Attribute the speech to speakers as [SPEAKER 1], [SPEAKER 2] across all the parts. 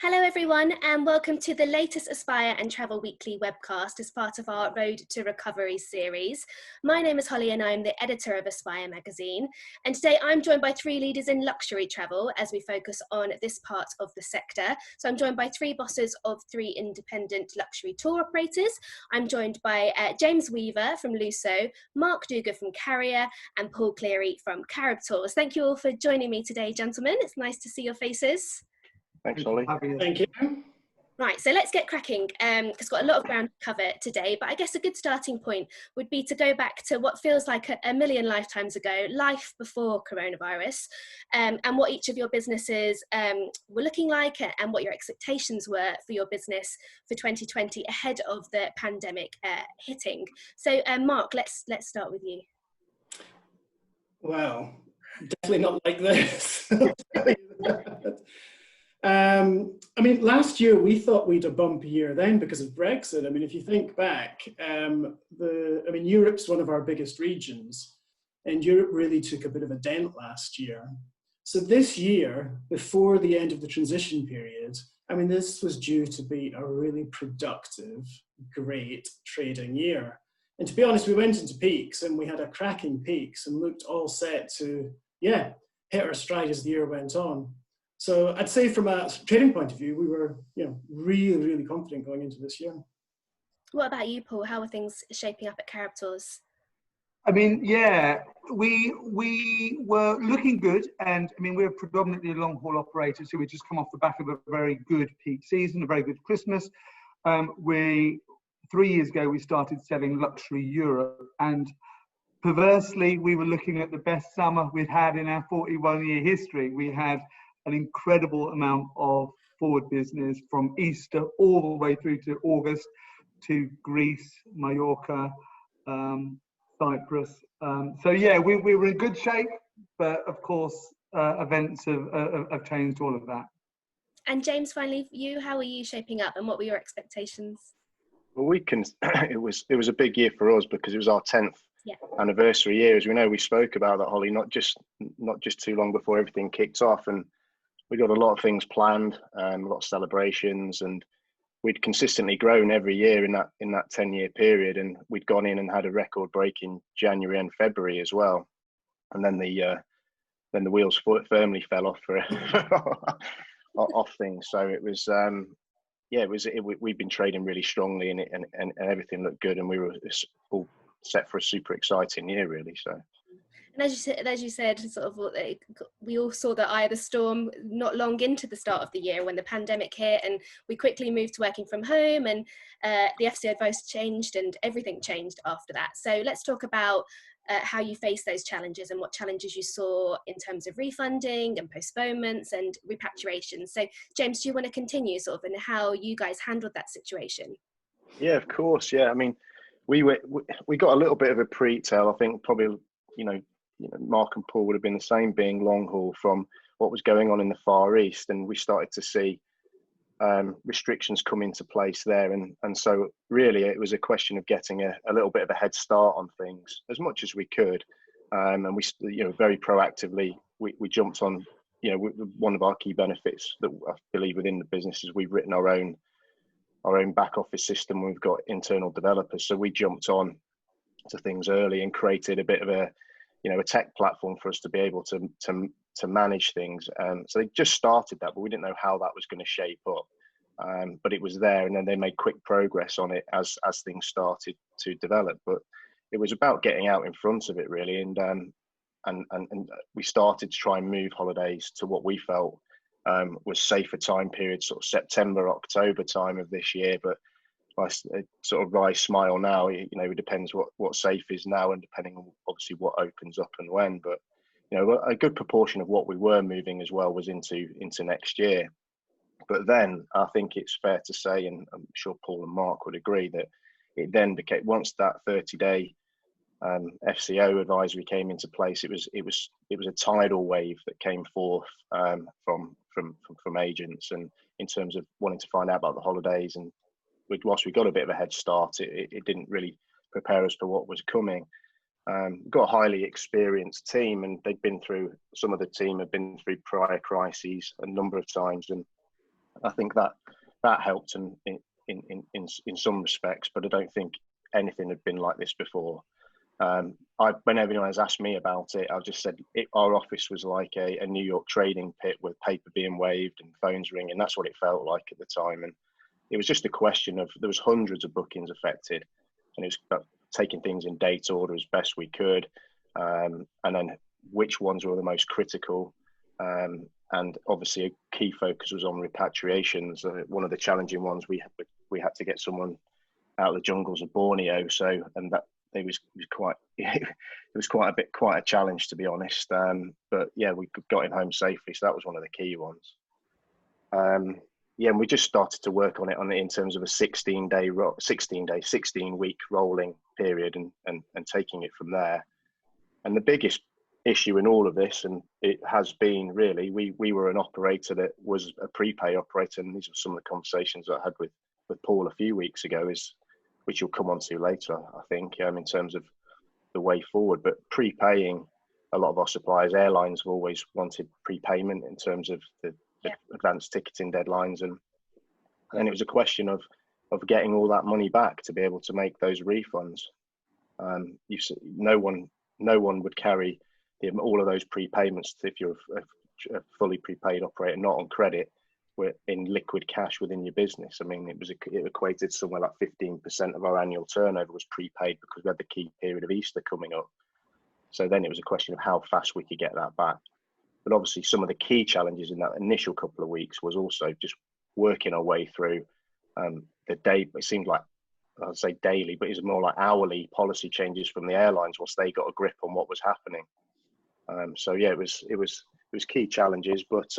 [SPEAKER 1] Hello everyone and welcome to the latest Aspire and Travel Weekly webcast as part of our Road to Recovery series. My name is Holly and I'm the editor of Aspire magazine, and today I'm joined by three leaders in luxury travel as we focus on this part of the sector. So I'm joined by three bosses of three independent luxury tour operators. I'm joined by James Weaver from LUSSO, Mark Duguid from Carrier and Paul Cleary from Caribtours. Thank you all for joining me today, gentlemen. It's nice to see your faces.
[SPEAKER 2] Thanks, Holly.
[SPEAKER 3] Thank you.
[SPEAKER 1] Right, so let's get cracking. It's got a lot of ground to cover today, but I guess a good starting point would be to go back to what feels like a million lifetimes ago, life before coronavirus, and what each of your businesses were looking like and what your expectations were for your business for 2020 ahead of the pandemic hitting. So Mark, let's start with you.
[SPEAKER 3] Wow, definitely not like this. I'll tell you that. I mean, last year we thought we'd a bump year then because of Brexit. I mean, if you think back, Europe's one of our biggest regions, and Europe really took a bit of a dent last year. So this year, before the end of the transition period, I mean, this was due to be a really productive, great trading year. And to be honest, we went into peaks and we had a cracking peaks and looked all set to, hit our stride as the year went on. So I'd say from a trading point of view, we were, really, really confident going into this year.
[SPEAKER 1] What about you, Paul? How are things shaping up at Caribtours?
[SPEAKER 4] I mean, we were looking good, and I mean, we're predominantly a long haul operator, so we just come off the back of a very good peak season, a very good Christmas. 3 years ago, we started selling luxury Europe, and perversely, we were looking at the best summer we'd had in our 41-year history. We had an incredible amount of forward business from Easter all the way through to August to Greece, Mallorca, Cyprus. We were in good shape, but of course, events have changed all of that.
[SPEAKER 1] And James, finally, you, how are you shaping up and what were your expectations?
[SPEAKER 2] Well, it was a big year for us because it was our 10th anniversary year. As we know, we spoke about that, Holly, not just too long before everything kicked off, and we got a lot of things planned, a lot of celebrations, and we'd consistently grown every year in that 10-year period, and we'd gone in and had a record-breaking January and February as well, and then the wheels firmly fell off for off things. So it was we've been trading really strongly, and everything looked good, and we were all set for a super exciting year, really. So.
[SPEAKER 1] And as you said, sort of, we all saw the eye of the storm not long into the start of the year when the pandemic hit, and we quickly moved to working from home, and the FCA advice changed, and everything changed after that. So let's talk about how you faced those challenges and what challenges you saw in terms of refunding and postponements and repatriation. So James, do you want to continue sort of in how you guys handled that situation?
[SPEAKER 2] Yeah, of course. Yeah, I mean, we got a little bit of a pre-tell. I think probably, Mark and Paul would have been the same, being long haul, from what was going on in the Far East, and we started to see restrictions come into place there, and so really it was a question of getting a little bit of a head start on things as much as we could, and we very proactively we jumped on. One of our key benefits that I believe within the business is we've written our own back office system. We've got internal developers, so we jumped on to things early and created a bit of a tech platform for us to be able to manage things. So they just started that, but we didn't know how that was going to shape up. But it was there, and then they made quick progress on it as things started to develop. But it was about getting out in front of it, really, and we started to try and move holidays to what we felt was safer time periods, sort of September, October time of this year. But I sort of wry smile now. It depends what safe is now, and depending on obviously what opens up and when. But a good proportion of what we were moving as well was into next year. But then I think it's fair to say, and I'm sure Paul and Mark would agree, that it then became, once that 30-day FCO advisory came into place, it was a tidal wave that came forth from agents, and in terms of wanting to find out about the holidays. And whilst we got a bit of a head start, it didn't really prepare us for what was coming. Got a highly experienced team, and some of the team have been through prior crises a number of times, and I think that helped in some respects, but I don't think anything had been like this before. When everyone has asked me about it, I've just said our office was like a New York trading pit with paper being waved and phones ringing. That's what it felt like at the time. And it was just a question of, there was hundreds of bookings affected, and it was about taking things in date order as best we could. And then which ones were the most critical. And obviously a key focus was on repatriations. One of the challenging ones, we had to get someone out of the jungles of Borneo. So, and that, it was quite quite a challenge, to be honest. But yeah, we got him home safely, so that was one of the key ones. Yeah, and we just started to work on it in terms of a 16-week rolling period, and taking it from there. And the biggest issue in all of this, and it has been really, we were an operator that was a prepay operator, and these are some of the conversations I had with Paul a few weeks ago, which you'll come on to later, I think, in terms of the way forward. But prepaying, a lot of our suppliers, airlines have always wanted prepayment in terms of the advanced ticketing deadlines. And then it was a question of getting all that money back to be able to make those refunds. No one would carry all of those prepayments if you're a fully prepaid operator, not on credit, in liquid cash within your business. I mean, it equated somewhere like 15% of our annual turnover was prepaid, because we had the key period of Easter coming up. So then it was a question of how fast we could get that back. But obviously some of the key challenges in that initial couple of weeks was also just working our way through the day. It seemed like, I'd say daily, but it was more like hourly policy changes from the airlines once they got a grip on what was happening. So yeah, it was key challenges, but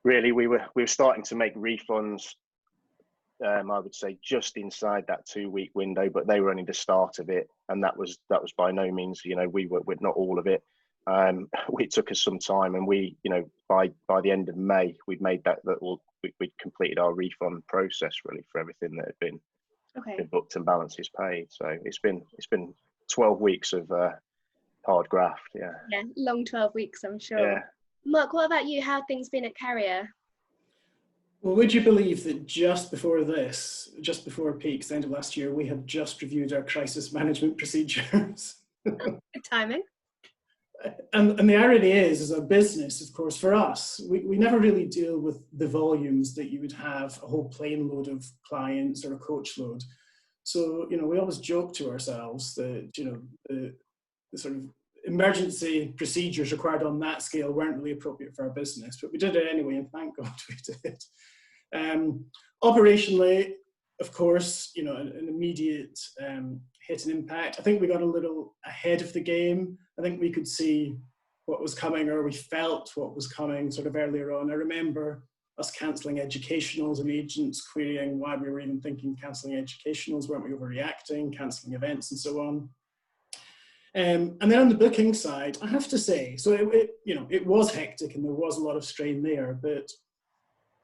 [SPEAKER 2] really, we were starting to make refunds, I would say, just inside that 2-week window, but they were only the start of it, and that was by no means, we were not all of it. It took us some time, and we, by the end of May, we'd made we'd completed our refund process really for everything that had been booked and balances paid. So it's been 12 weeks of hard graft. Yeah,
[SPEAKER 1] long 12 weeks, I'm sure.
[SPEAKER 2] Yeah.
[SPEAKER 1] Mark, what about you? How have things been at Carrier?
[SPEAKER 3] Well, would you believe that just before peaks, the end of last year, we had just reviewed our crisis management procedures.
[SPEAKER 1] Good timing.
[SPEAKER 3] And the irony is, as a business, of course, for us, we never really deal with the volumes that you would have a whole plane load of clients or a coach load. So, we always joke to ourselves that, the sort of emergency procedures required on that scale weren't really appropriate for our business, but we did it anyway, and thank God we did. Operationally, of course, an immediate hit and impact. I think we got a little ahead of the game. I think we could see what was coming, or we felt what was coming sort of earlier on. I remember us cancelling educationals and agents querying why we were even thinking cancelling educationals. Weren't we overreacting, cancelling events and so on? And then on the booking side, I have to say, so it was hectic and there was a lot of strain there, but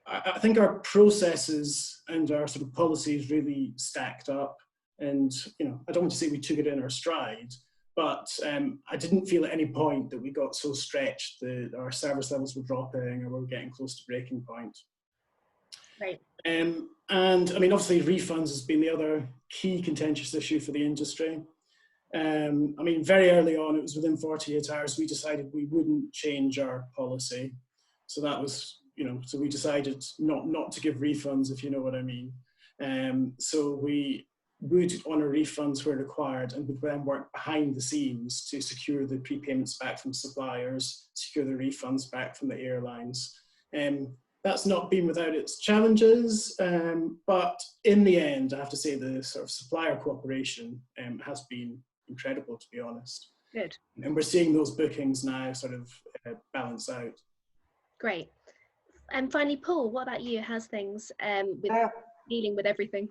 [SPEAKER 3] I think our processes and our sort of policies really stacked up. And, I don't want to say we took it in our stride, but I didn't feel at any point that we got so stretched that our service levels were dropping or we were getting close to breaking point.
[SPEAKER 1] Right.
[SPEAKER 3] And I mean, obviously refunds has been the other key contentious issue for the industry. I mean, very early on, it was within 48 hours, we decided we wouldn't change our policy. So that was, so we decided not to give refunds, if you know what I mean. So we would honour refunds where required, and would then work behind the scenes to secure the prepayments back from suppliers, secure the refunds back from the airlines. That's not been without its challenges, but in the end, I have to say the sort of supplier cooperation has been incredible, to be honest.
[SPEAKER 1] Good.
[SPEAKER 3] And we're seeing those bookings now sort of balance out.
[SPEAKER 1] Great. And finally, Paul, what about you? How's things with dealing with everything?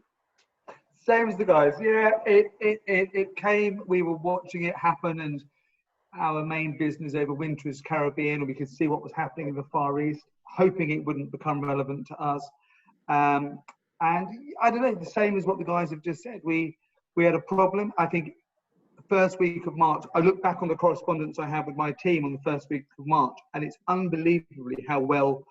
[SPEAKER 4] Same as the guys. Yeah, it came, we were watching it happen, and our main business over winter is Caribbean, and we could see what was happening in the Far East, hoping it wouldn't become relevant to us. And I don't know, the same as what the guys have just said. We had a problem. I think the first week of March, I look back on the correspondence I had with my team on the first week of March, and it's unbelievably how well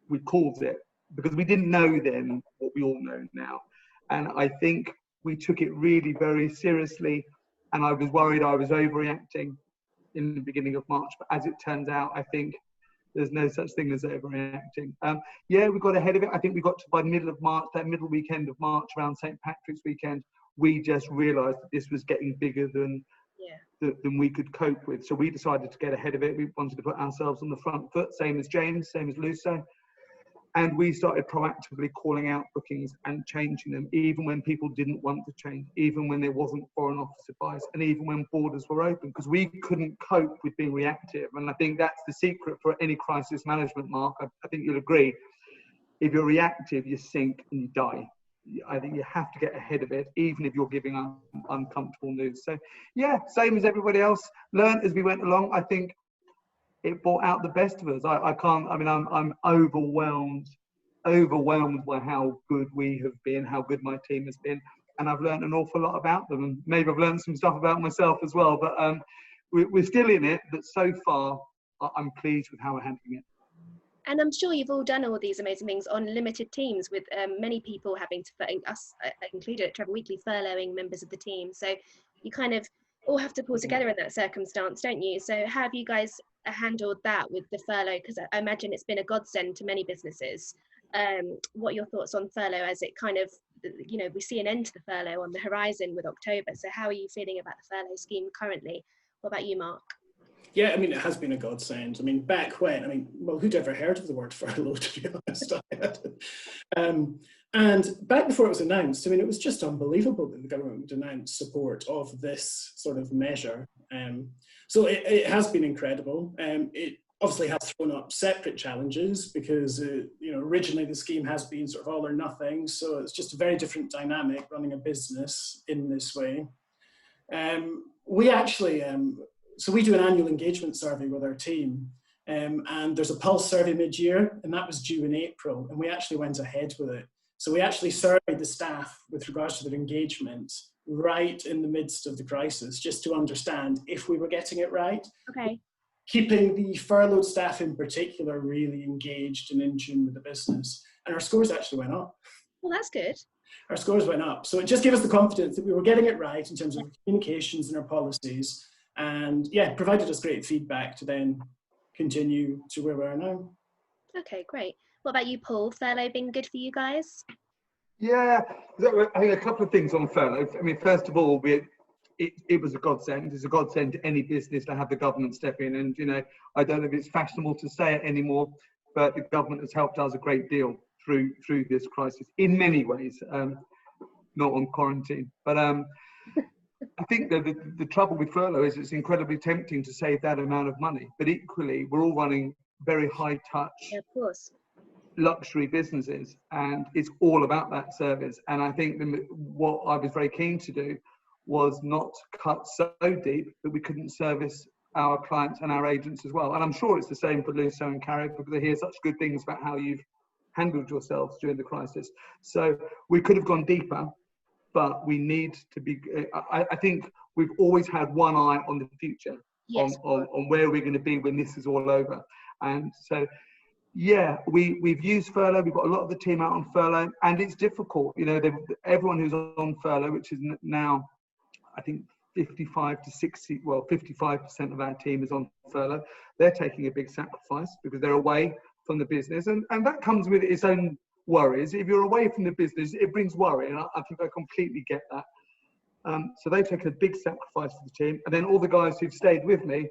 [SPEAKER 4] we called it. because we didn't know then what we all know now. And I think we took it really very seriously, and I was worried I was overreacting in the beginning of March, but as it turns out, I think there's no such thing as overreacting. Yeah, we got ahead of it. I think we got to by the middle of March, that middle weekend of March, around St. Patrick's weekend, we just realised that this was getting bigger than we could cope with. So we decided to get ahead of it. We wanted to put ourselves on the front foot, same as James, same as LUSSO. And we started proactively calling out bookings and changing them, even when people didn't want to change, even when there wasn't foreign office advice, and even when borders were open, because we couldn't cope with being reactive. And I think that's the secret for any crisis management, Mark. I think you'll agree. If you're reactive, you sink and you die. I think you have to get ahead of it, even if you're giving uncomfortable news. So, yeah, same as everybody else. Learned as we went along. I think it brought out the best of us. I'm overwhelmed by how good we have been, how good my team has been. And I've learned an awful lot about them. And maybe I've learned some stuff about myself as well. But we're still in it. But so far, I'm pleased with how we're handling it.
[SPEAKER 1] And I'm sure you've all done all these amazing things on limited teams, with many people having to, us included at Travel Weekly, furloughing members of the team. So you kind of all have to pull together in that circumstance, don't you? So how have you guys handled that with the furlough? Because I imagine it's been a godsend to many businesses. What are your thoughts on furlough as it kind of, we see an end to the furlough on the horizon with October. So how are you feeling about the furlough scheme currently? What about you, Mark?
[SPEAKER 3] Yeah, I mean, it has been a godsend. I mean, back when, well, who'd ever heard of the word furlough, to be honest? And back before it was announced, it was just unbelievable that the government would announce support of this sort of measure. So it has been incredible. It obviously has thrown up separate challenges because, originally the scheme has been sort of all or nothing. So it's just a very different dynamic running a business in this way. We actually... So we do an annual engagement survey with our team, and there's a pulse survey mid-year, and that was due in April, and we actually went ahead with it. So we actually surveyed the staff with regards to their engagement right in the midst of the crisis, just to understand if we were getting it right.
[SPEAKER 1] Okay.
[SPEAKER 3] Keeping the furloughed staff in particular really engaged and in tune with the business. And our scores actually went up.
[SPEAKER 1] Well, that's good.
[SPEAKER 3] Our scores went up. So it just gave us the confidence that we were getting it right in terms of communications and our policies. And yeah, provided us great feedback to then continue to where we are now. Okay,
[SPEAKER 1] great. What about you, Paul? Furlough been good for you guys?
[SPEAKER 4] Yeah, I think a couple of things on furlough. First of all, it was a godsend. It's a godsend to any business to have the government step in. And, I don't know if it's fashionable to say it anymore, but the government has helped us a great deal through this crisis in many ways, not on quarantine. But I think that the trouble with furlough is it's incredibly tempting to save that amount of money, but equally we're all running very high touch,
[SPEAKER 1] of course,
[SPEAKER 4] luxury businesses, and it's all about that service. And I think what I was very keen to do was not cut so deep that we couldn't service our clients and our agents as well. And I'm sure it's the same for LUSSO and Caribtours, because I hear such good things about how you've handled yourselves during the crisis. So we could have gone deeper, but we need to be, I think we've always had one eye on the future, yes, on where we're going to be when this is all over. And so, yeah, we've used furlough. We've got a lot of the team out on furlough, and it's difficult. Everyone who's on furlough, which is now, I think, 55% of our team is on furlough. They're taking a big sacrifice because they're away from the business, and that comes with its own worries. If you're away from the business, it brings worry, and I think I completely get that. So they've taken a big sacrifice for the team, and then all the guys who've stayed with me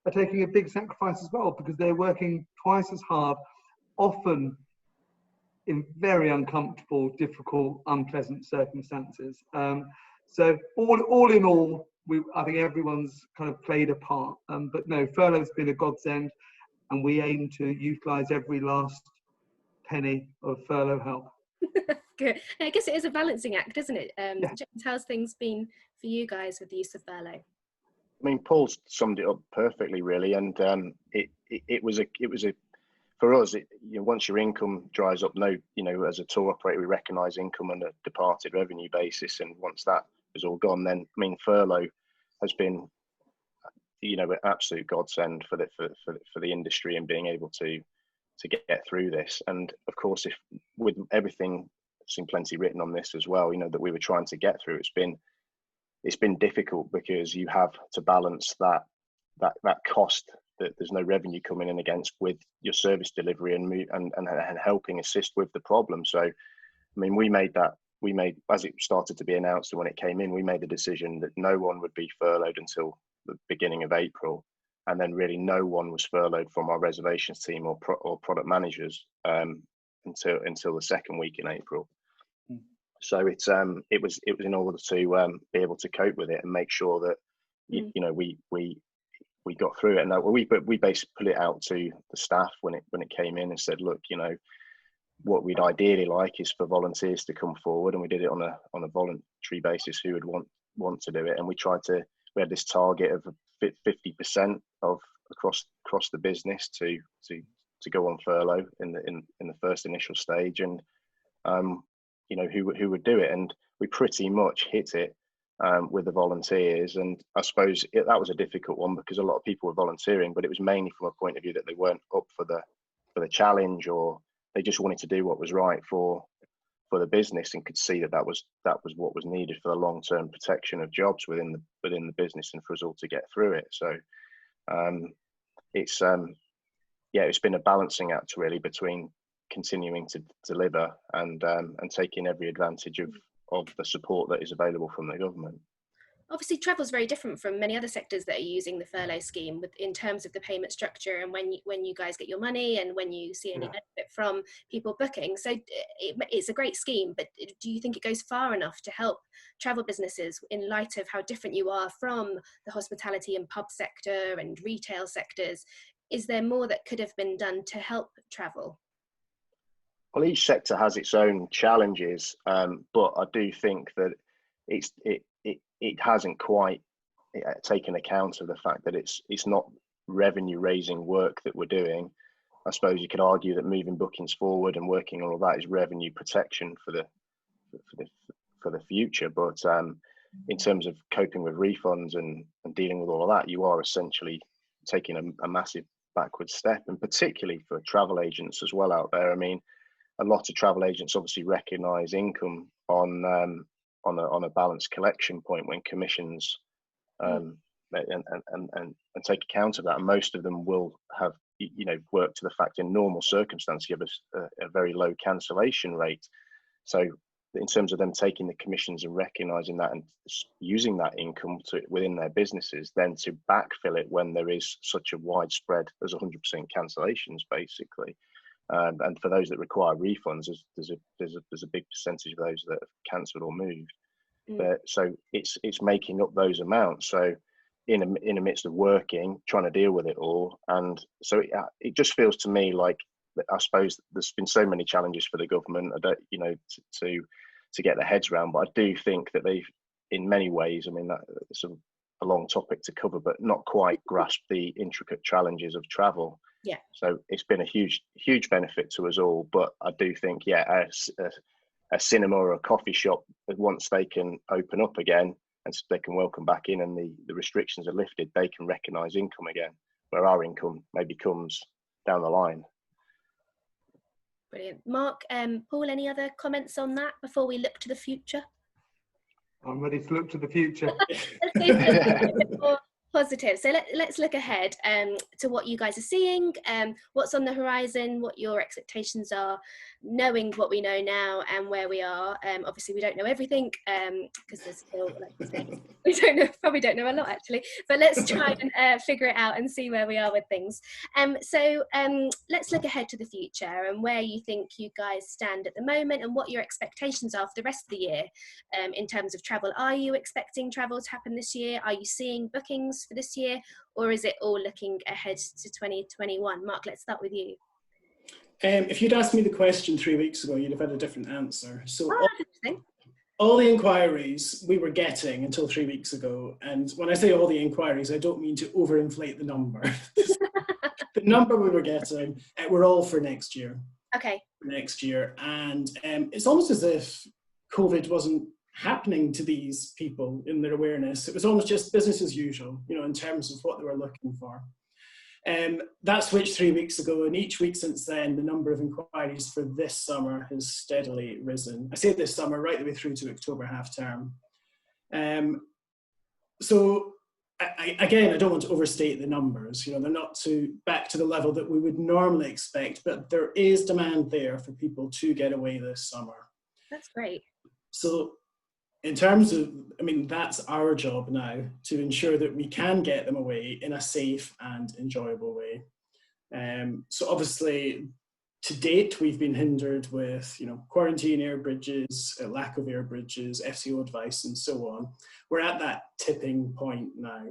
[SPEAKER 4] are taking a big sacrifice as well, because they're working twice as hard, often in very uncomfortable, difficult, unpleasant circumstances. So all in all, I think everyone's kind of played a part. But no, furlough's been a godsend, and we aim to utilise every last penny of furlough help.
[SPEAKER 1] Good. I guess it is a balancing act, isn't it? James, how's things been for you guys with the use of furlough?
[SPEAKER 2] Paul's summed it up perfectly, really, and it was a for us. Once your income dries up, as a tour operator, we recognise income on a departed revenue basis, and once that is all gone, then furlough has been, an absolute godsend for the industry, and being able to get through this. And of course, if with everything, I've seen plenty written on this as well, you know, that we were trying to get through, it's been difficult because you have to balance that cost that there's no revenue coming in against with your service delivery and helping assist with the problem. So, I mean, we made, as it started to be announced and when it came in, we made the decision that no one would be furloughed until the beginning of April. And then really no one was furloughed from our reservations team or product managers until the second week in April. So it was in order to be able to cope with it and make sure that you know we got through it. And we basically put it out to the staff when it came in and said, look, you know, what we'd ideally like is for volunteers to come forward, and we did it on a voluntary basis who would want to do it. And we had this target of 50% of across the business to go on furlough in the first initial stage, and you know, who would do it. And we pretty much hit it with the volunteers. And I suppose that was a difficult one because a lot of people were volunteering, but it was mainly from a point of view that they weren't up for the challenge, or they just wanted to do what was right for the business and could see that was what was needed for the long-term protection of jobs within the business and for us all to get through it. So it's been a balancing act really between continuing to deliver and taking every advantage of the support that is available from the government.
[SPEAKER 1] Obviously, travel is very different from many other sectors that are using the furlough scheme in terms of the payment structure and when you guys get your money and when you see any benefit from people booking. So it's a great scheme, but do you think it goes far enough to help travel businesses in light of how different you are from the hospitality and pub sector and retail sectors? Is there more that could have been done to help travel?
[SPEAKER 2] Well, each sector has its own challenges, but I do think that it hasn't quite taken account of the fact that it's not revenue raising work that we're doing. I suppose you could argue that moving bookings forward and working on all that is revenue protection for the future. But in terms of coping with refunds and dealing with all of that, you are essentially taking a massive backward step, and particularly for travel agents as well out there. I mean, a lot of travel agents obviously recognise income on a balanced collection point when commissions and take account of that. And most of them will have, you know, work to the fact in normal circumstances you have a very low cancellation rate. So in terms of them taking the commissions and recognising that and using that income within their businesses, then to backfill it when there is such a widespread, there's 100% cancellations basically. And for those that require refunds, there's a big percentage of those that have cancelled or moved. But so it's making up those amounts. So in the midst of working, trying to deal with it all, and so it just feels to me like, I suppose there's been so many challenges for the government, you know, to get their heads around. But I do think that they've, in many ways, I mean, that's a long topic to cover, but not quite grasped the intricate challenges of travel.
[SPEAKER 1] Yeah.
[SPEAKER 2] So it's been a huge benefit to us all. But I do think, a cinema or a coffee shop, once they can open up again and they can welcome back in and the restrictions are lifted, they can recognise income again, where our income maybe comes down the line.
[SPEAKER 1] Brilliant. Mark, Paul, any other comments on that before we look to the future?
[SPEAKER 4] I'm ready to look to the future.
[SPEAKER 1] Positive. So let's look ahead to what you guys are seeing, what's on the horizon, what your expectations are, knowing what we know now and where we are. Obviously, we don't know everything because there's still, like you say, we probably don't know a lot actually, but let's try and figure it out and see where we are with things. So let's look ahead to the future and where you think you guys stand at the moment and what your expectations are for the rest of the year in terms of travel. Are you expecting travel to happen this year? Are you seeing bookings for this year, or is it all looking ahead to 2021? Mark, let's start with you.
[SPEAKER 3] If you'd asked me the question 3 weeks ago, you'd have had a different answer. So
[SPEAKER 1] Interesting.
[SPEAKER 3] all the inquiries we were getting until 3 weeks ago, and when I say all the inquiries, I don't mean to overinflate the number. The number we were getting were all for next year.
[SPEAKER 1] Okay.
[SPEAKER 3] Next year, and it's almost as if COVID wasn't happening to these people in their awareness. It was almost just business as usual, you know, in terms of what they were looking for. That switched 3 weeks ago, and each week since then, the number of inquiries for this summer has steadily risen. I say this summer, right the way through to October half term. So again, I don't want to overstate the numbers. They're not back to the level that we would normally expect, but there is demand there for people to get away this summer.
[SPEAKER 1] That's great. So
[SPEAKER 3] in terms of, that's our job now, to ensure that we can get them away in a safe and enjoyable way. So obviously, to date, we've been hindered with, quarantine air bridges, lack of air bridges, FCO advice, and so on. We're at that tipping point now.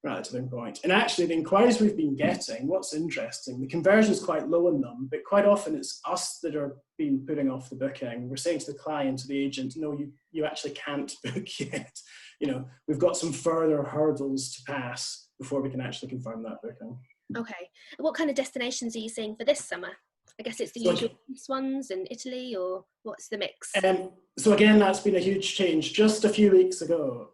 [SPEAKER 3] And actually, the inquiries we've been getting, what's interesting, the conversion is quite low in them, but quite often it's us that are putting off the booking. We're saying to the client, to the agent, no, you actually can't book yet. We've got some further hurdles to pass before we can actually confirm that booking.
[SPEAKER 1] Okay. What kind of destinations are you seeing for this summer? I guess it's the usual ones in Italy, or what's the mix?
[SPEAKER 3] So again, that's been a huge change. Just a few weeks ago,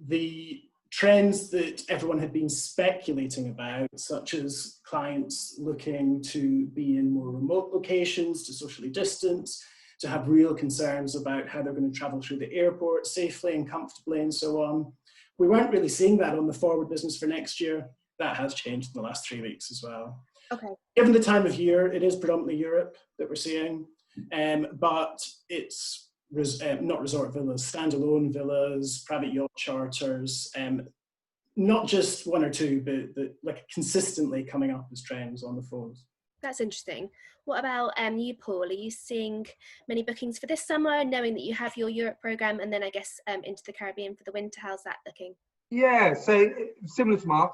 [SPEAKER 3] the trends that everyone had been speculating about, such as clients looking to be in more remote locations, to socially distance, to have real concerns about how they're going to travel through the airport safely and comfortably and so on. We weren't really seeing that on the forward business for next year. That has changed in the last 3 weeks as well.
[SPEAKER 1] Okay.
[SPEAKER 3] Given the time of year, it is predominantly Europe that we're seeing, but it's not resort villas, standalone villas, private yacht charters, not just one or two, but like consistently coming up as trends on the phones.
[SPEAKER 1] That's interesting. What about you, Paul? Are you seeing many bookings for this summer, knowing that you have your Europe program, and then I guess into the Caribbean for the winter? How's that looking?
[SPEAKER 4] Yeah, so similar to Mark,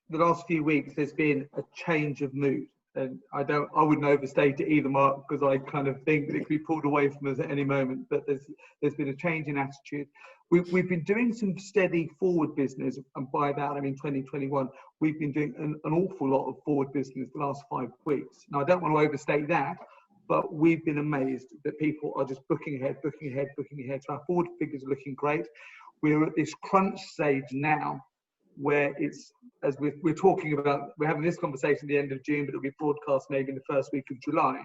[SPEAKER 4] the last few weeks there's been a change of mood, and I wouldn't overstate it either, Mark, because I kind of think that it could be pulled away from us at any moment. But there's been a change in attitude. We've been doing some steady forward business, and by that I mean 2021. We've been doing an awful lot of forward business the last 5 weeks. Now I don't want to overstate that, but we've been amazed that people are just booking ahead. So our forward figures are looking great. We're at this crunch stage now, where it's, as we're talking about, we're having this conversation at the end of June, but it'll be broadcast maybe in the first week of July.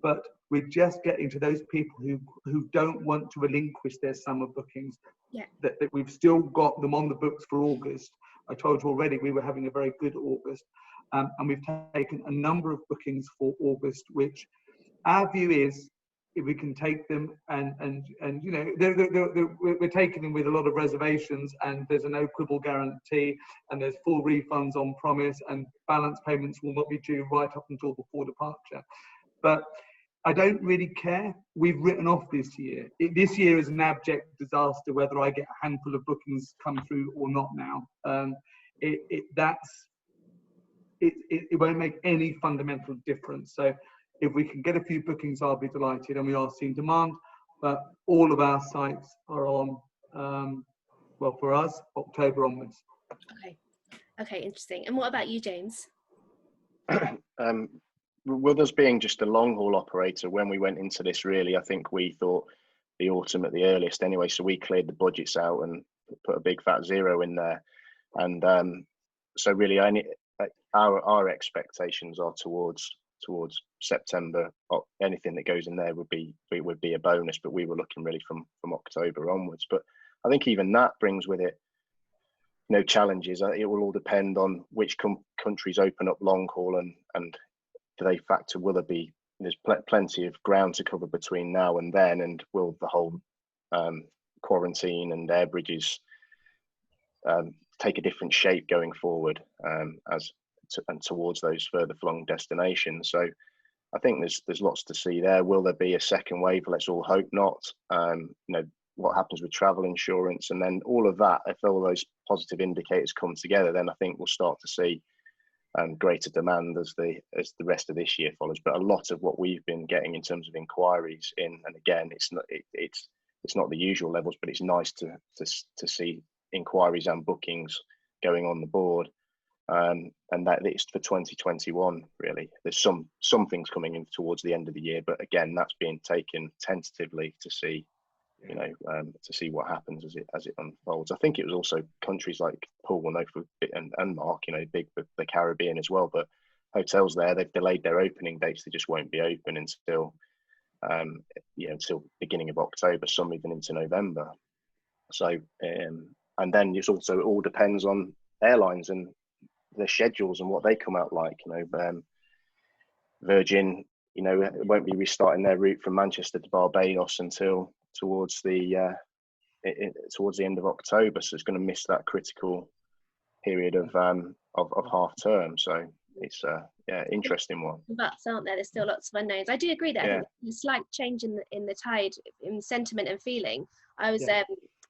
[SPEAKER 4] But we're just getting to those people who don't want to relinquish their summer bookings.
[SPEAKER 1] Yeah.
[SPEAKER 4] That we've still got them on the books for August. I told you already we were having a very good August, and we've taken a number of bookings for August, which our view is, if we can take them and we're taking them with a lot of reservations, and there's a no quibble guarantee, and there's full refunds on promise, and balance payments will not be due right up until before departure. But I don't really care. We've written off this year. This year is an abject disaster, whether I get a handful of bookings come through or not now. It won't make any fundamental difference. So if we can get a few bookings, I'll be delighted, and we are seeing demand. But all of our sites are on, well, for us, October onwards.
[SPEAKER 1] Okay, interesting. And what about you, James?
[SPEAKER 2] With us being just a long haul operator, when we went into this, really, I think we thought the autumn at the earliest anyway. So we cleared the budgets out and put a big fat zero in there. And so really, our expectations are towards September. Anything that goes in there would be a bonus, but we were looking really from October onwards. But I think even that brings with it no challenges. It will all depend on which countries open up long haul, and do they factor, will there be, there's plenty of ground to cover between now and then, and will the whole quarantine and air bridges take a different shape going forward and towards those further flung destinations. So I think there's lots to see there. Will there be a second wave? Let's all hope not. What happens with travel insurance, and then all of that, if all those positive indicators come together, then I think we'll start to see greater demand as the rest of this year follows. But a lot of what we've been getting in terms of inquiries in, and again, it's not the usual levels, but it's nice to see inquiries and bookings going on the board, and that it's for 2021 really. There's some things coming in towards the end of the year, but again, that's being taken tentatively to see to see what happens as it unfolds. I think it was also countries like Paul will know and Mark, big with the Caribbean as well. But hotels there, they've delayed their opening dates. They just won't be open until beginning of October, some even into November. So and then it all depends on airlines and their schedules and what they come out like. Virgin, won't be restarting their route from Manchester to Barbados until towards the end of October. So it's going to miss that critical period of half term. So it's interesting one.
[SPEAKER 1] Buts, aren't there? There's still lots of unknowns. I do agree that I think there's a slight change in the tide, in sentiment and feeling. I was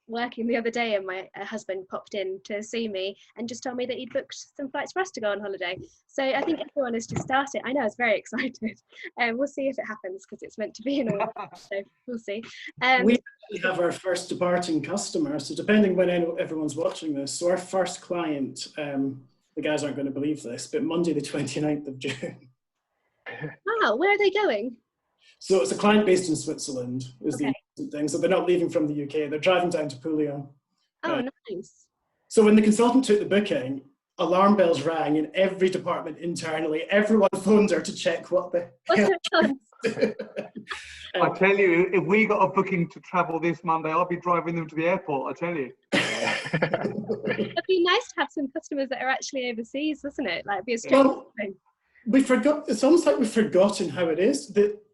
[SPEAKER 1] working the other day and my husband popped in to see me and just told me that he'd booked some flights for us to go on holiday. So I think everyone has just started. I know, I was very excited. We'll see if it happens because it's meant to be in August, so we'll see.
[SPEAKER 3] We actually have our first departing customer, so depending when everyone's watching this, so our first client, the guys aren't going to believe this, but Monday the 29th of June.
[SPEAKER 1] Wow, where are they going?
[SPEAKER 3] So it's a client based in Switzerland, is the thing. So they're not leaving from the UK, they're driving down to Puglia.
[SPEAKER 1] Oh, nice.
[SPEAKER 3] So when the consultant took the booking, alarm bells rang in every department internally. Everyone phoned her to check what the
[SPEAKER 4] I tell you, if we got a booking to travel this Monday, I'll be driving them to the airport, I tell you.
[SPEAKER 1] It'd be nice to have some customers that are actually overseas, isn't it? Like, be a strange thing.
[SPEAKER 3] It's almost like we've forgotten how it is.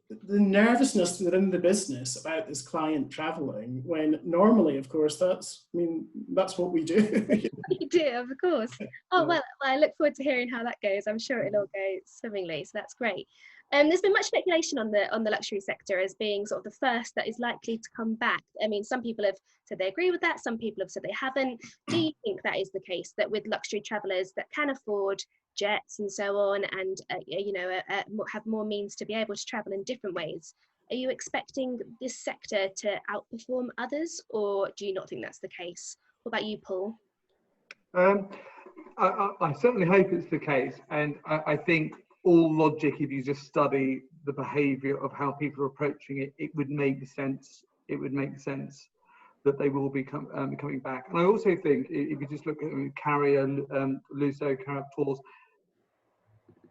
[SPEAKER 3] The nervousness within the business about this client traveling, when normally, of course, that's what we do.
[SPEAKER 1] You do, of course. Oh, well, I look forward to hearing how that goes. I'm sure it'll all go swimmingly, so that's great. There's been much speculation on the luxury sector as being sort of the first that is likely to come back. I mean, some people have said they agree with that, some people have said they haven't. Do you think that is the case, that with luxury travellers that can afford jets and so on, and have more means to be able to travel in different ways, are you expecting this sector to outperform others, or do you not think that's the case? What about you, Paul?
[SPEAKER 4] I certainly hope it's the case, and I think all logic, if you just study the behaviour of how people are approaching it, it would make sense. It would make sense that they will be coming back. And I also think if you just look at Carrier, LUSSO, Caribtours,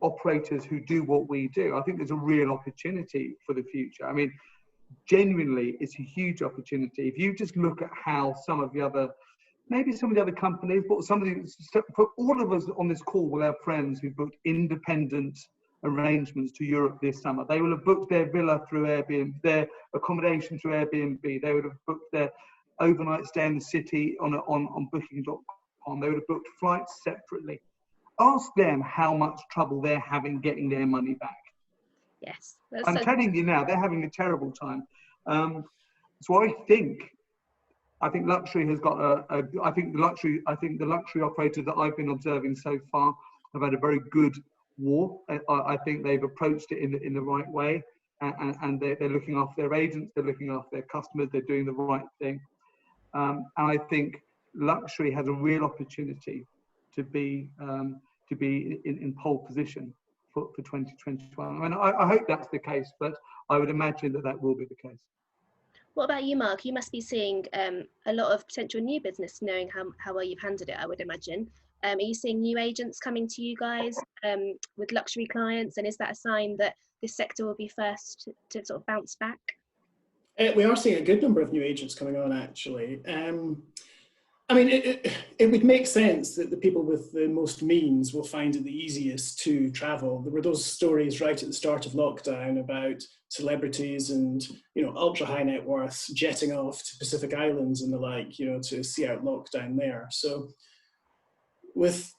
[SPEAKER 4] operators who do what we do, I think there's a real opportunity for the future. I mean, genuinely, it's a huge opportunity. If you just look at how some of the other companies, but for all of us on this call will have friends who booked independent arrangements to Europe this summer. They will have booked their villa through Airbnb, their accommodation through Airbnb. They would have booked their overnight stay in the city on booking.com. They would have booked flights separately. Ask them how much trouble they're having getting their money back.
[SPEAKER 1] Yes.
[SPEAKER 4] I'm telling you now, they're having a terrible time. So I think luxury has got I think the luxury operators that I've been observing so far have had a very good war. I think they've approached it in the right way, and they're looking after their agents, they're looking after their customers, they're doing the right thing. And I think luxury has a real opportunity to be in pole position for 2021. I mean, I hope that's the case, but I would imagine that will be the case.
[SPEAKER 1] What about you, Mark? You must be seeing a lot of potential new business, knowing how well you've handled it, I would imagine. Are you seeing new agents coming to you guys with luxury clients? And is that a sign that this sector will be first to sort of bounce back?
[SPEAKER 3] We are seeing a good number of new agents coming on, actually. I mean, it would make sense that the people with the most means will find it the easiest to travel. There were those stories right at the start of lockdown about celebrities and, ultra high net worths jetting off to Pacific Islands and the like, to see out lockdown there. So with,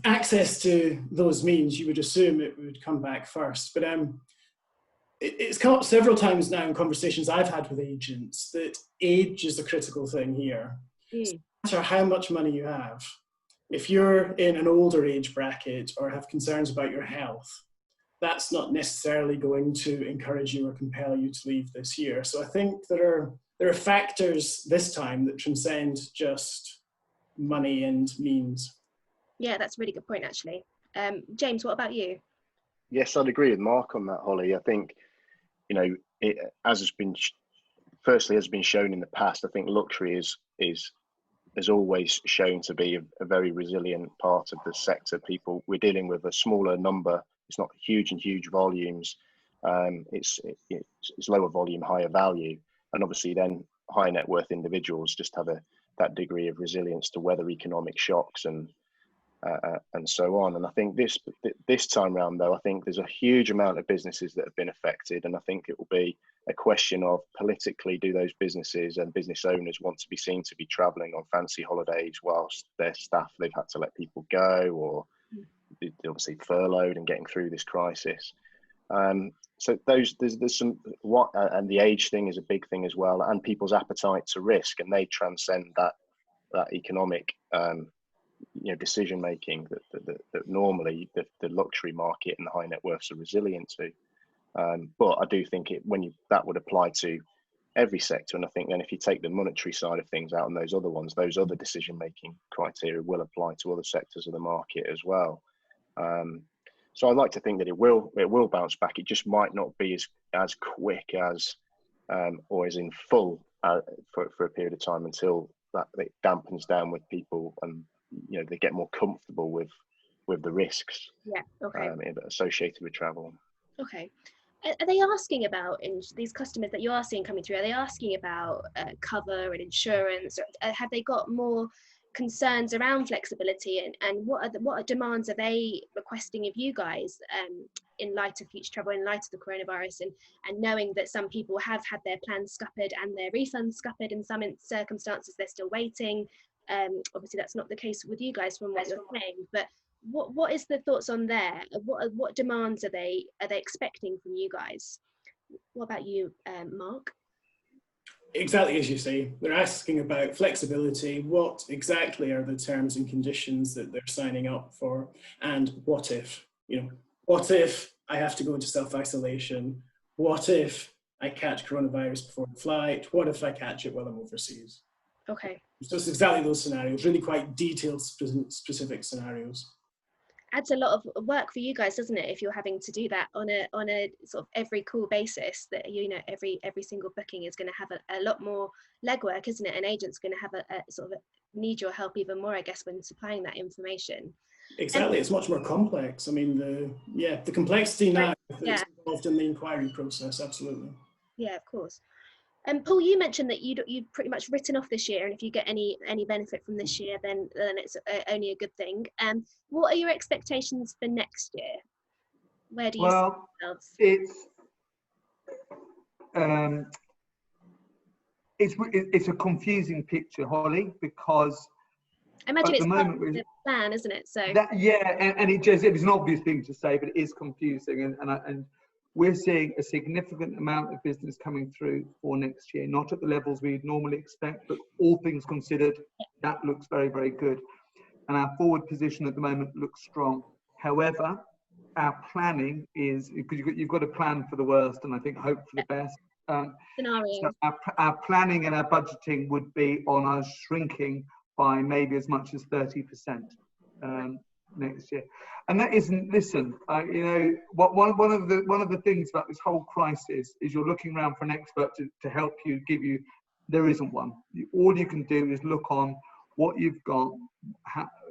[SPEAKER 3] access to those means, you would assume it would come back first. But it's come up several times now in conversations I've had with agents that age is a critical thing here. So no matter how much money you have, if you're in an older age bracket or have concerns about your health, that's not necessarily going to encourage you or compel you to leave this year. So I think there are factors this time that transcend just money and means.
[SPEAKER 1] Yeah, that's a really good point, actually. James, what about you?
[SPEAKER 2] Yes, I'd agree with Mark on that, Holly. I think, as has been firstly, as been shown in the past, I think luxury has always shown to be a very resilient part of the sector. We're dealing with a smaller number. It's not huge volumes. It's lower volume, higher value, and obviously then high net worth individuals just have that degree of resilience to weather economic shocks and so on. And I think this time round, though, I think there's a huge amount of businesses that have been affected, and I think it will be a question of politically, do those businesses and business owners want to be seen to be travelling on fancy holidays whilst their staff, they've had to let people go, or they're obviously furloughed and getting through this crisis. So there's some and the age thing is a big thing as well, and people's appetite to risk, and they transcend that economic decision making that normally the luxury market and the high net worths are resilient to. But I do think that would apply to every sector, and I think then if you take the monetary side of things out and those other decision making criteria will apply to other sectors of the market as well. So I'd like to think that it will bounce back. It just might not be as quick as or as in full for a period of time until that it dampens down with people and they get more comfortable with the risks associated with travel.
[SPEAKER 1] Okay. Are they asking about, in these customers that you are seeing coming through, are they asking about cover and insurance, or have they got more concerns around flexibility, and what demands are they requesting of you guys in light of future travel, in light of the coronavirus, and knowing that some people have had their plans scuppered and their refunds scuppered, in some circumstances they're still waiting. Obviously that's not the case with you guys from what you're saying, but what is the thoughts on there? What demands are they expecting from you guys? What about you, Mark?
[SPEAKER 3] Exactly as you say, they're asking about flexibility. What exactly are the terms and conditions that they're signing up for? And what if I have to go into self-isolation? What if I catch coronavirus before the flight? What if I catch it while I'm overseas?
[SPEAKER 1] Okay.
[SPEAKER 3] So it's exactly those scenarios, really quite detailed, specific scenarios.
[SPEAKER 1] Adds a lot of work for you guys, doesn't it, if you're having to do that on a sort of every call basis, that every single booking is going to have a lot more legwork, isn't it? An agent's going to have a sort of need your help even more, I guess, when supplying that information.
[SPEAKER 3] Exactly. It's much more complex. I mean, the complexity now that's involved in the inquiry process, absolutely.
[SPEAKER 1] Yeah, of course. And Paul, you mentioned that you'd pretty much written off this year, and if you get any benefit from this year, then it's only a good thing. What are your expectations for next year? Where do you see yourselves?
[SPEAKER 4] It's a confusing picture, Holly, because
[SPEAKER 1] I imagine it's part of the plan, isn't it? So
[SPEAKER 4] and it was an obvious thing to say, but it is confusing, and we're seeing a significant amount of business coming through for next year, not at the levels we'd normally expect, but all things considered, that looks very, very good. And our forward position at the moment looks strong. However, our planning is, because you've got to plan for the worst and I think hope for the best. So our planning and our budgeting would be on us shrinking by maybe as much as 30% next year. And that isn't, listen, one of the things about this whole crisis is you're looking around for an expert to help you, there isn't one. All you can do is look on what you've got,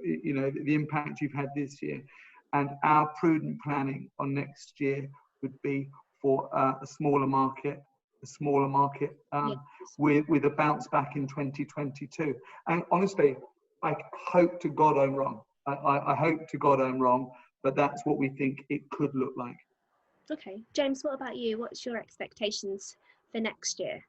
[SPEAKER 4] the impact you've had this year. And our prudent planning on next year would be for a smaller market, with a bounce back in 2022. And honestly, I hope to God I'm wrong. I hope to God I'm wrong, but that's what we think it could look like.
[SPEAKER 1] Okay, James, what about you? What's your expectations for next year?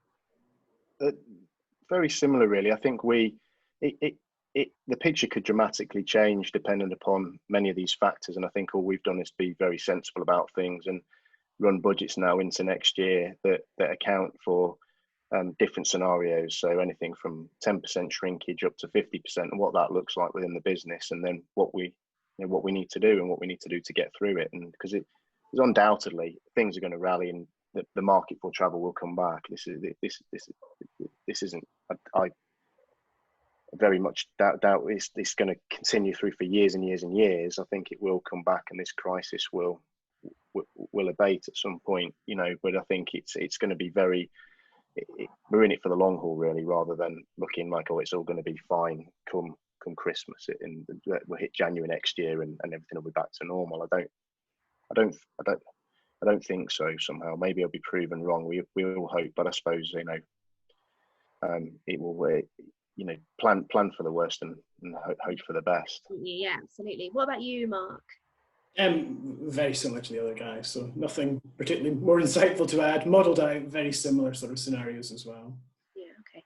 [SPEAKER 2] Very similar, really. I think the picture could dramatically change depending upon many of these factors, and I think all we've done is be very sensible about things and run budgets now into next year that account for different scenarios. So anything from 10% shrinkage up to 50%, and what that looks like within the business, and then what we need to do and what we need to do to get through it. And because it's undoubtedly things are going to rally and the market for travel will come back. This isn't. I very much doubt it's going to continue through for years and years and years. I think it will come back, and this crisis will abate at some point. But I think it's going to be we're in it for the long haul really, rather than looking like, oh, it's all going to be fine come Christmas. We'll hit January next year and everything will be back to normal. I don't think so. Somehow, maybe I'll be proven wrong. We all hope, but I suppose it will. Plan for the worst and hope for the best.
[SPEAKER 1] Yeah, absolutely. What about you, Mark?
[SPEAKER 3] Very similar to the other guy, so nothing particularly more insightful to add. Modelled out very similar sort of scenarios as well.
[SPEAKER 1] Yeah, okay.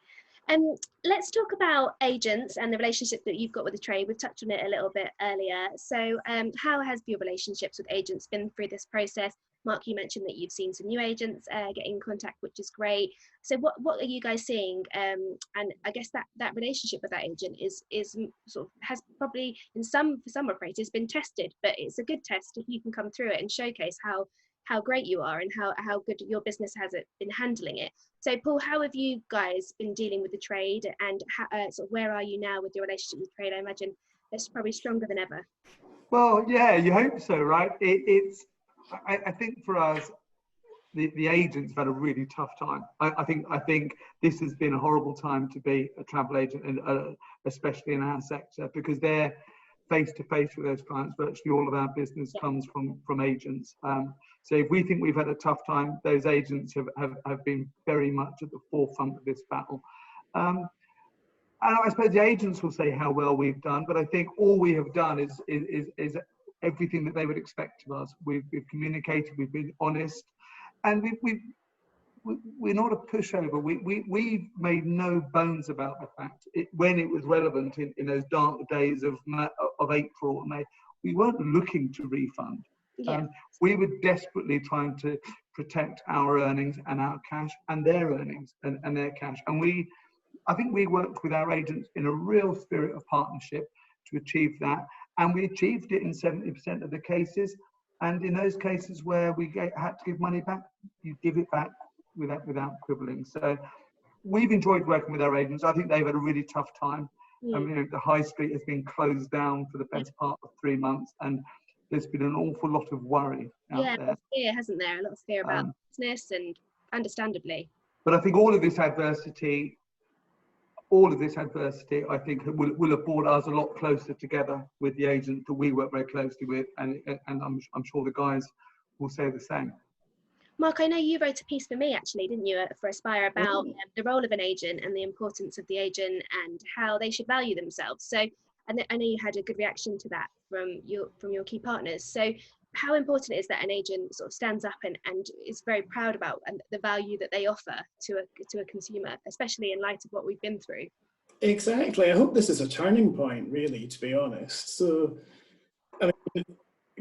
[SPEAKER 1] Let's talk about agents and the relationship that you've got with the trade. We've touched on it a little bit earlier. So how has your relationships with agents been through this process? Mark, you mentioned that you've seen some new agents get in contact, which is great. So what are you guys seeing? And I guess that relationship with that agent is sort of has probably for some operators been tested, but it's a good test if you can come through it and showcase how great you are and how good your business has been handling it. So Paul, how have you guys been dealing with the trade, and sort of where are you now with your relationship with trade? I imagine it's probably stronger than ever.
[SPEAKER 4] Well, yeah, you hope so, right? I think for us, the agents have had a really tough time. I think this has been a horrible time to be a travel agent, and especially in our sector, because they're face to face with those clients. Virtually all of our business comes from agents. So if we think we've had a tough time, those agents have been very much at the forefront of this battle. And I suppose the agents will say how well we've done, but I think all we have done is everything that they would expect of us. We've communicated, we've been honest, and we're not a pushover. We've made no bones about the fact when it was relevant in those dark days of April and May, we weren't looking to refund.
[SPEAKER 1] Yeah.
[SPEAKER 4] We were desperately trying to protect our earnings and our cash and their earnings and their cash. And I think we worked with our agents in a real spirit of partnership to achieve that. And we achieved it in 70% of the cases. And in those cases where we had to give money back, you give it back without quibbling. So we've enjoyed working with our agents. I think they've had a really tough time. The high street has been closed down for the best part of 3 months, and there's been an awful lot of worry out there.
[SPEAKER 1] Yeah, fear, hasn't there? A lot of fear about business, and understandably. But
[SPEAKER 4] I think all of this adversity, I think will have brought us a lot closer together with the agent that we work very closely with, and I'm sure the guys will say the same.
[SPEAKER 1] Mark, I know you wrote a piece for me, actually, didn't you, for Aspire, about the role of an agent and the importance of the agent and how they should value themselves. So I know you had a good reaction to that from your key partners. So how important is that an agent sort of stands up and is very proud about and the value that they offer to a consumer, especially in light of what we've been through?
[SPEAKER 3] Exactly. I hope this is a turning point, really, to be honest. So, I mean,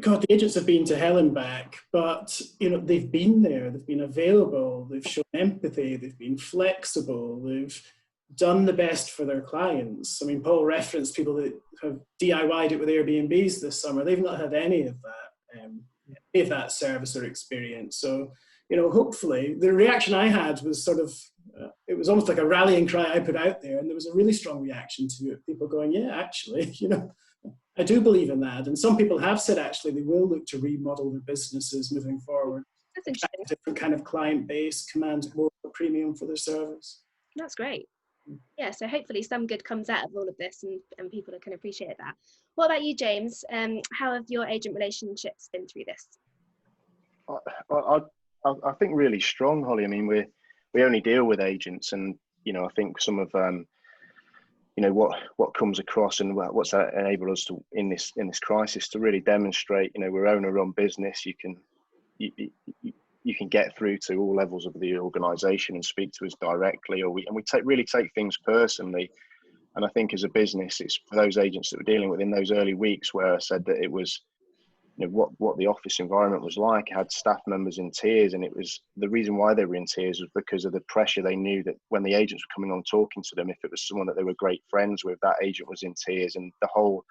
[SPEAKER 3] God, the agents have been to hell and back, but they've been there, they've been available, they've shown empathy, they've been flexible, they've done the best for their clients. I mean, Paul referenced people that have DIY'd it with Airbnbs this summer. They've not had any of that service or experience. So, hopefully, the reaction I had was sort of, it was almost like a rallying cry I put out there, and there was a really strong reaction to it. People going, yeah, actually, I do believe in that. And some people have said, actually, they will look to remodel their businesses moving forward.
[SPEAKER 1] That's interesting.
[SPEAKER 3] Different kind of client base, command more premium for their service.
[SPEAKER 1] That's great. Yeah, so hopefully some good comes out of all of this, and people can appreciate that. What about you, James? How have your agent relationships been through this?
[SPEAKER 2] I think really strong, Holly. I mean, we only deal with agents, and I think some of what comes across and what's enabled us to in this crisis to really demonstrate, we're owner-run business. You can get through to all levels of the organisation and speak to us directly, we really take things personally. And I think as a business, it's for those agents that we're dealing with in those early weeks where I said that it was, what the office environment was like. I had staff members in tears, and it was the reason why they were in tears was because of the pressure. They knew that when the agents were coming on talking to them, if it was someone that they were great friends with, that agent was in tears, and the whole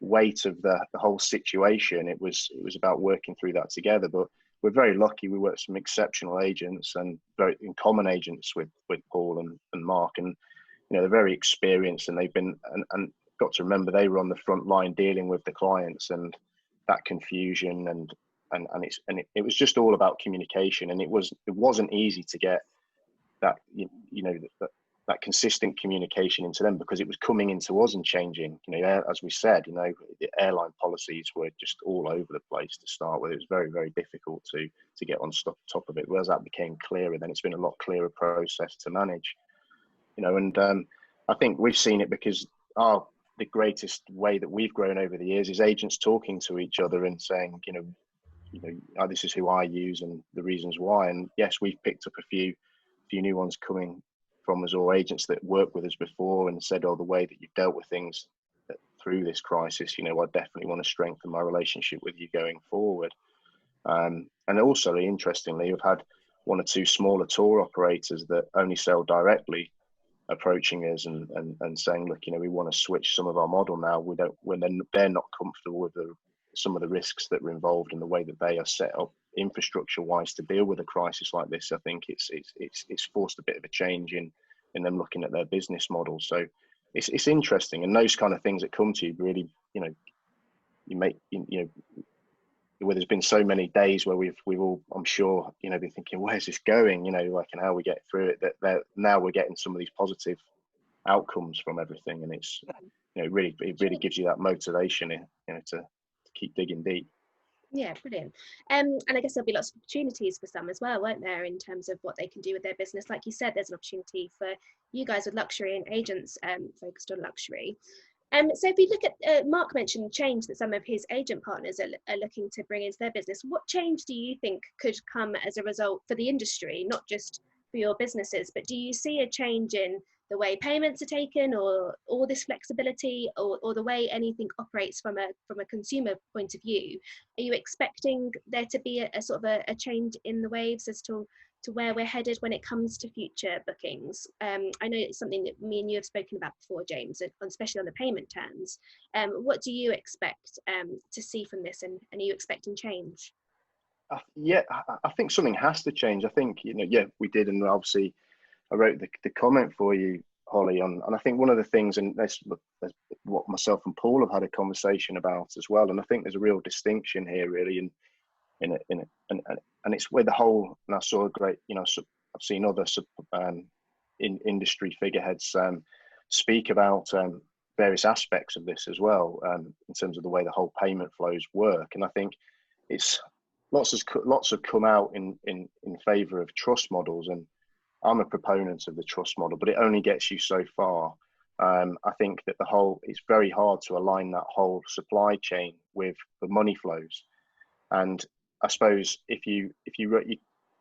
[SPEAKER 2] weight of the whole situation, it was about working through that together. But we're very lucky. We work with some exceptional agents and very in common agents with Paul and Mark, and they're very experienced, and they've been and got to remember they were on the front line dealing with the clients and that confusion and it was just all about communication, and it wasn't easy to get that that consistent communication into them, because it was coming into us and changing. As we said, the airline policies were just all over the place to start with. It was very, very difficult to get on top of it. Whereas that became clearer, then it's been a lot clearer process to manage. And I think we've seen it because the greatest way that we've grown over the years is agents talking to each other and saying, this is who I use and the reasons why. And yes, we've picked up a few new ones coming from us, or agents that worked with us before and said, the way that you've dealt with things through this crisis, I definitely want to strengthen my relationship with you going forward. And also, interestingly, we've had one or two smaller tour operators that only sell directly approaching us and saying, look, we want to switch some of our model now. When they're not comfortable with some of the risks that were involved in the way that they are set up infrastructure wise to deal with a crisis like this. I think it's forced a bit of a change in them looking at their business model. So it's interesting, and those kind of things that come to you really, where there's been so many days where we've all, I'm sure, been thinking, where's this going, and how we get through it, that now we're getting some of these positive outcomes from everything, and it's it really gives you that motivation to keep digging deep.
[SPEAKER 1] Yeah, brilliant. And I guess there'll be lots of opportunities for some as well, won't there, in terms of what they can do with their business. Like you said, there's an opportunity for you guys with luxury and agents focused on luxury. So if we look at, Mark mentioned change that some of his agent partners are looking to bring into their business. What change do you think could come as a result for the industry, not just for your businesses, but do you see a change in the way payments are taken, or all this flexibility, or the way anything operates from a consumer point of view? Are you expecting there to be a sort of a change in the waves as to where we're headed when it comes to future bookings? I know it's something that me and you have spoken about before, James, especially on the payment terms. What do you expect to see from this, and are you expecting change?
[SPEAKER 2] Yeah, I think something has to change. I think, we did, and obviously I wrote the comment for you, Holly, and I think one of the things, and that's what myself and Paul have had a conversation about as well, and I think there's a real distinction here, really, and it's where the whole, and I saw a great, I've seen other industry figureheads speak about various aspects of this as well, in terms of the way the whole payment flows work, and I think it's lots have come out in favour of trust models, and I'm a proponent of the trust model, but it only gets you so far. I think that it's very hard to align that whole supply chain with the money flows. And I suppose if you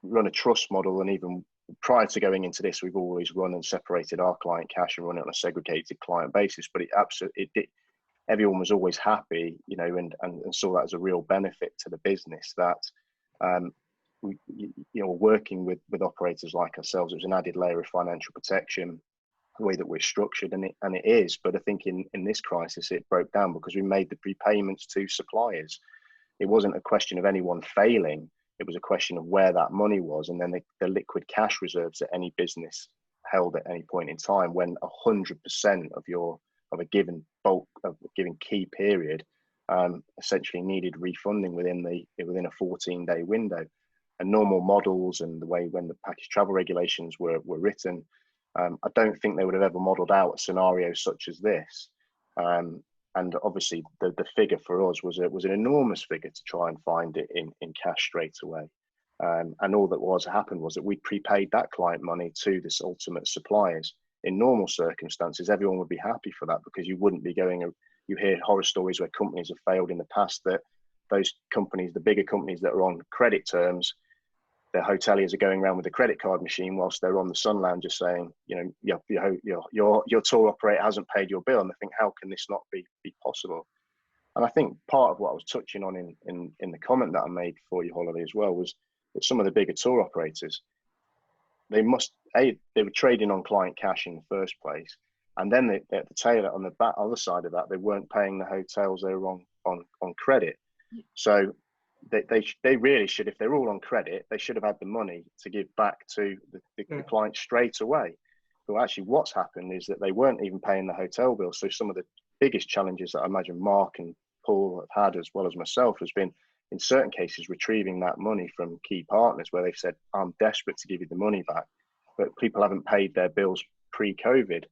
[SPEAKER 2] run a trust model, and even prior to going into this, we've always run and separated our client cash and run it on a segregated client basis, but everyone was always happy, and saw that as a real benefit to the business, that working with operators like ourselves, it was an added layer of financial protection, the way that we're structured, and it is. But I think in this crisis, it broke down because we made the prepayments to suppliers. It wasn't a question of anyone failing. It was a question of where that money was, and then the liquid cash reserves that any business held at any point in time, when 100% of a given key period essentially needed refunding within a 14-day window. And normal models and the way when the package travel regulations were written, I don't think they would have ever modelled out a scenario such as this. And obviously the figure for us was an enormous figure to try and find it in cash straight away. And all that happened was that we prepaid that client money to this ultimate suppliers. In normal circumstances, everyone would be happy for that, because you wouldn't be you hear horror stories where companies have failed in the past, that those companies, the bigger companies that are on credit terms, their hoteliers are going around with a credit card machine whilst they're on the sun lounge just saying, your tour operator hasn't paid your bill. And I think, how can this not be possible? And I think part of what I was touching on in the comment that I made for you, Hollie, as well, was that some of the bigger tour operators, they were trading on client cash in the first place. And then at the tail, on the other side of that, they weren't paying the hotels they were on credit. So they really should, if they're all on credit, they should have had the money to give back to the client straight away. But actually what's happened is that they weren't even paying the hotel bill. So some of the biggest challenges that I imagine Mark and Paul have had, as well as myself, has been, in certain cases, retrieving that money from key partners where they've said, I'm desperate to give you the money back. but people haven't paid their bills pre-COVID,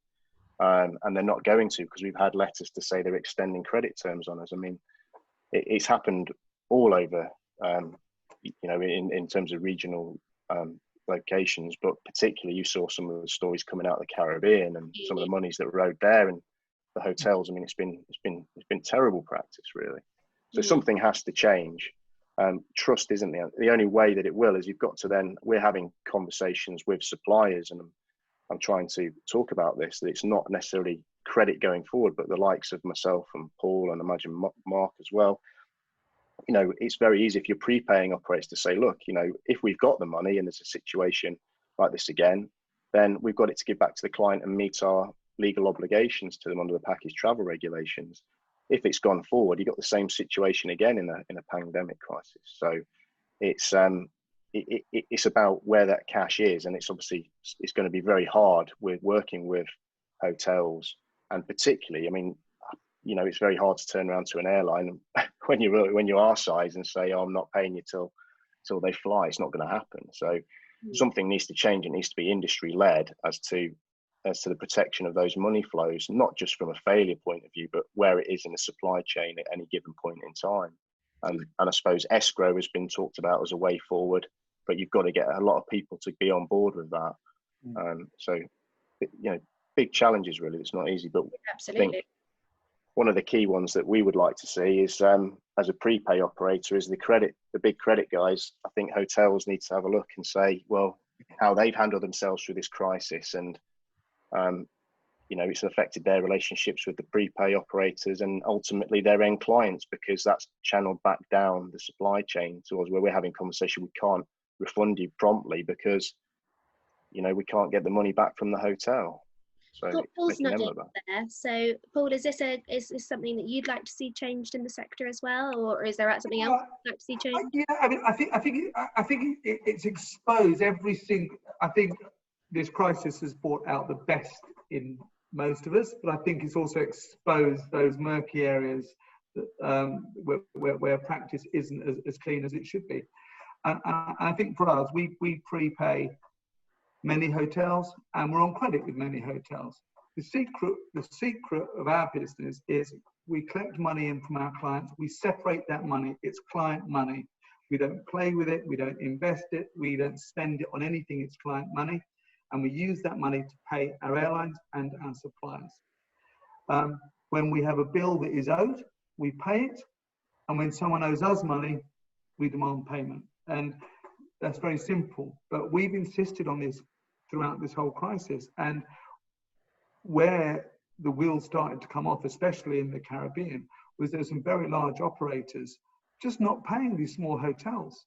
[SPEAKER 2] and they're not going to, because we've had letters to say they're extending credit terms on us. I mean, it's happened all over, in terms of regional locations, but particularly you saw some of the stories coming out of the Caribbean and some of the monies that were owed there and the hotels. I mean, it's been terrible practice, really. So something has to change. Trust isn't the only way that it will. Is you've got to then, we're having conversations with suppliers, and I'm trying to talk about this, that it's not necessarily credit going forward, but the likes of myself and Paul, and imagine Mark as well. It's very easy if you're prepaying operators to say, look, if we've got the money and there's a situation like this again, then we've got it to give back to the client and meet our legal obligations to them under the package travel regulations. If it's gone forward, you've got the same situation again in a pandemic crisis. So it's about where that cash is, and it's going to be very hard with working with hotels, and particularly, I mean, it's very hard to turn around to an airline when you're our size and say, oh, I'm not paying you till they fly. It's not going to happen. So something needs to change. It needs to be industry led as to the protection of those money flows, not just from a failure point of view, but where it is in the supply chain at any given point in time. And I suppose escrow has been talked about as a way forward, but you've got to get a lot of people to be on board with that. So, big challenges really. It's not easy, but
[SPEAKER 1] absolutely.
[SPEAKER 2] I think one of the key ones that we would like to see is, as a prepay operator, is the big credit guys. I think hotels need to have a look and say, well, how they've handled themselves through this crisis, and it's affected their relationships with the prepay operators and ultimately their end clients, because that's channeled back down the supply chain towards where we're having conversation. We can't refund you promptly because, we can't get the money back from the hotel. So
[SPEAKER 1] Paul's nodding there. So Paul, is this something that you'd like to see changed in the sector as well, or is there something else you'd like to see changed?
[SPEAKER 4] Yeah, I mean, I think it's exposed everything. I think this crisis has brought out the best in most of us, but I think it's also exposed those murky areas that, where practice isn't as clean as it should be. And I think for us, we prepay many hotels, and we're on credit with many hotels. The secret of our business is we collect money in from our clients, we separate that money, it's client money. We don't play with it, we don't invest it, we don't spend it on anything, it's client money. And we use that money to pay our airlines and our suppliers. When we have a bill that is owed, we pay it. And when someone owes us money, we demand payment. And that's very simple. But we've insisted on this throughout this whole crisis. And where the wheels started to come off, especially in the Caribbean, was there's some very large operators just not paying these small hotels.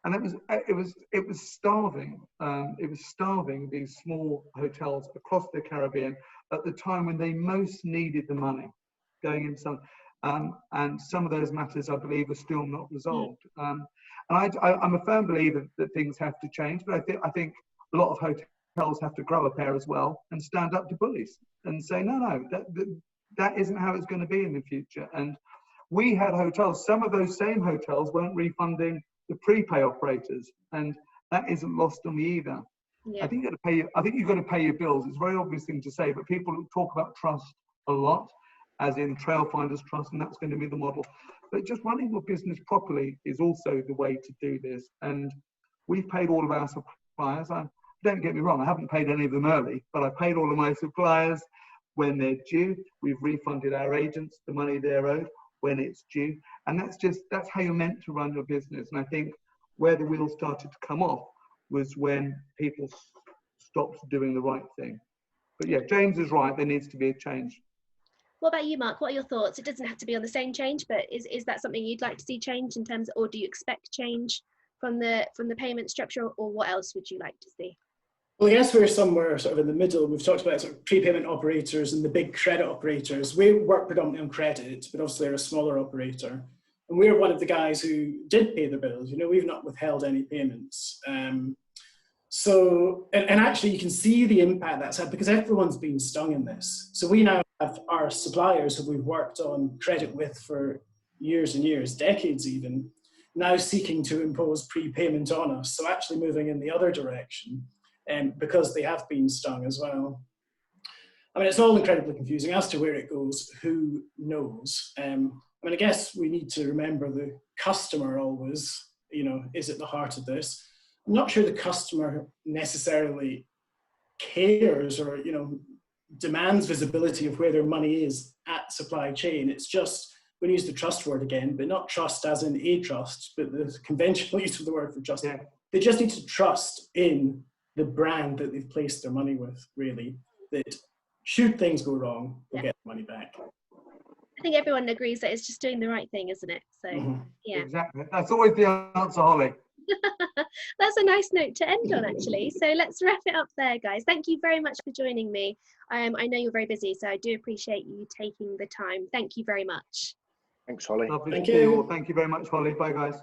[SPEAKER 4] And it was starving. It was starving these small hotels across the Caribbean at the time when they most needed the money going in some. And some of those matters, I believe, are still not resolved. And I'm a firm believer that things have to change, but I think a lot of hotels have to grow a pair as well and stand up to bullies and say, no, that isn't how it's going to be in the future. And we had hotels, some of those same hotels weren't refunding the prepay operators, and that isn't lost on me either.
[SPEAKER 1] Yeah.
[SPEAKER 4] I think you've got to pay your bills. It's a very obvious thing to say, but people talk about trust a lot, as in Trailfinders Trust, and that's going to be the model. But just running your business properly is also the way to do this. And we've paid all of our suppliers. Don't get me wrong, I haven't paid any of them early, but I paid all of my suppliers when they're due. We've refunded our agents the money they're owed when it's due. And that's how you're meant to run your business. And I think where the wheels started to come off was when people stopped doing the right thing. But yeah, James is right, there needs to be a change.
[SPEAKER 1] What about you, Mark? What are your thoughts? It doesn't have to be on the same change, but is that something you'd like to see change in terms of, or do you expect change from the payment structure, or what else would you like to see?
[SPEAKER 3] Well, I guess we're somewhere sort of in the middle. We've talked about sort of prepayment operators and the big credit operators. We work predominantly on credit, but obviously they're a smaller operator. And we're one of the guys who did pay their bills. We've not withheld any payments. So actually you can see the impact that's had because everyone's been stung in this. So we now have our suppliers who we've worked on credit with for years and years, decades even, now seeking to impose prepayment on us. So actually moving in the other direction. because they have been stung as well. I mean, it's all incredibly confusing. As to where it goes, who knows? I mean, I guess we need to remember the customer always, you know, is at the heart of this. I'm not sure the customer necessarily cares or, you know, demands visibility of where their money is at supply chain. It's just, we're going to use the trust word again, but not trust as in a trust, but the conventional use of the word for trust. Yeah. They just need to trust in the brand that they've placed their money with, really, that should things go wrong, they'll get the money back.
[SPEAKER 1] I think everyone agrees that it's just doing the right thing, isn't it? So, yeah.
[SPEAKER 4] Exactly. That's always the answer, Holly.
[SPEAKER 1] That's a nice note to end on, actually. So let's wrap it up there, guys. Thank you very much for joining me. I know you're very busy, so I do appreciate you taking the time. Thank you very much.
[SPEAKER 2] Thanks, Holly.
[SPEAKER 4] Lovely
[SPEAKER 3] Thank
[SPEAKER 4] to see you
[SPEAKER 3] you.
[SPEAKER 4] all. Thank you very much, Holly. Bye, guys.